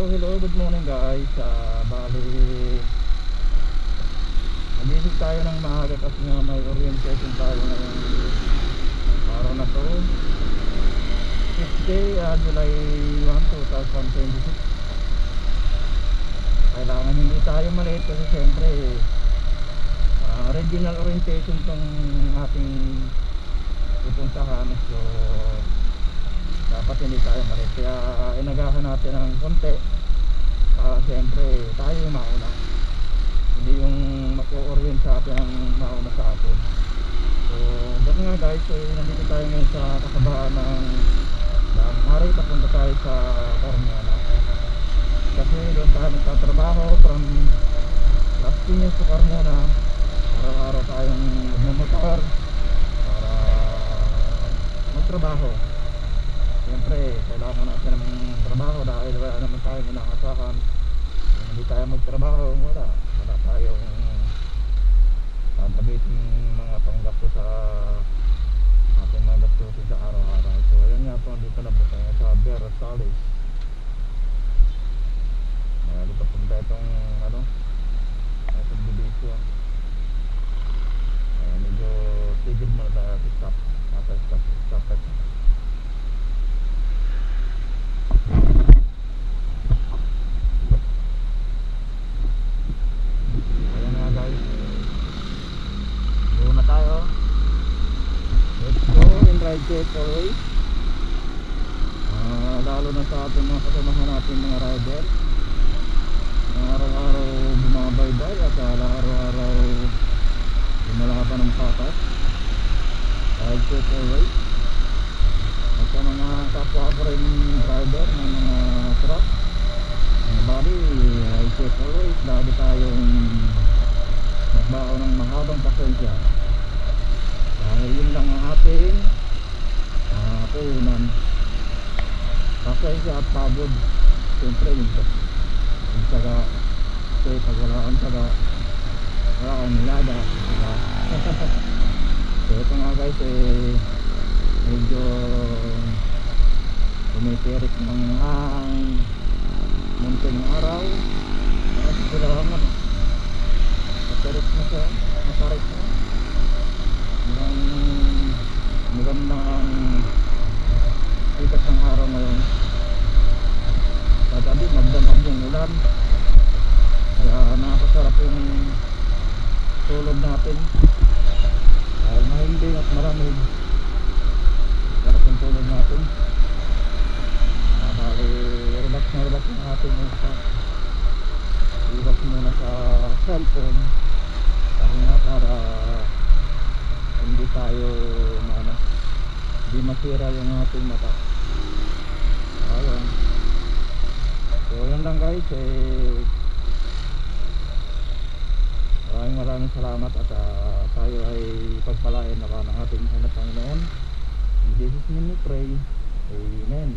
hello, good morning guys. Bali, nagising tayo ng maaga kasi nga may orientation tayo ngayong araw na to. 6th day, July 1, 2026. Kailangan hindi tayo maliit kasi siyempre regional orientation tong ating pupuntahan. So dapat hindi tayo maliit, kaya inagahan natin ng konti. Siyempre tayo yung mauna, hindi yung mag-orient sa atin ang mauna sa atin. So gano'n nga guys, so, nandito tayo ngayon sa kasabaan ng Hari. Papunta tayo sa Carmona kasi doon tayo nagtatrabaho. From Las Piñas sa Carmona, araw-araw tayong magmamotor para magtrabaho. Siyempre kailangan natin ng trabaho dahil wala naman tayong inaasahan. Kung hindi tayo magtrabaho, wala tayong tatabitin mga panggasto sa ating mga gastusin sa araw-araw. So ayun nga po, dito na po tayo sa Versailles. Dito punta itong subdivision. Medyo tigil muna tayo, stop at ayan nga guys, doon na tayo. Let's go and ride safe always. Lalo na sa ating mga kasamahan natin mga rider na araw-araw bumabaybay at araw-araw lumalaban ng patas. Ride safe always. At sa mga kapwa ko rin driver ng mga truck, mga body, ride safe always. Lagi tayong magbao ng mahabang pasensya dahil yun lang ang ating puhunan, pasensya at pagod. Siyempre yung saga, kasi pag wala kang saga, wala kang nilada, diba? So ito nga guys, medyo tumitirik ng munting araw. Kailangan matarik na siya, matarik na magandang ikat ng araw ngayon. Kagabi magdamag yung ulan, kaya nakakasarap yung tulog natin dahil mahimbing at malamig. Sarap yung tulog natin. Bali relax na relax yung ating utak. Iwas muna sa cellphone dahil nga para hindi tayo hindi masira yung ating mata. Ayun. So yan lang guys, maraming salamat at tayo ay pagpalain na ng ating Panginoon. In Jesus' name we pray. Amen.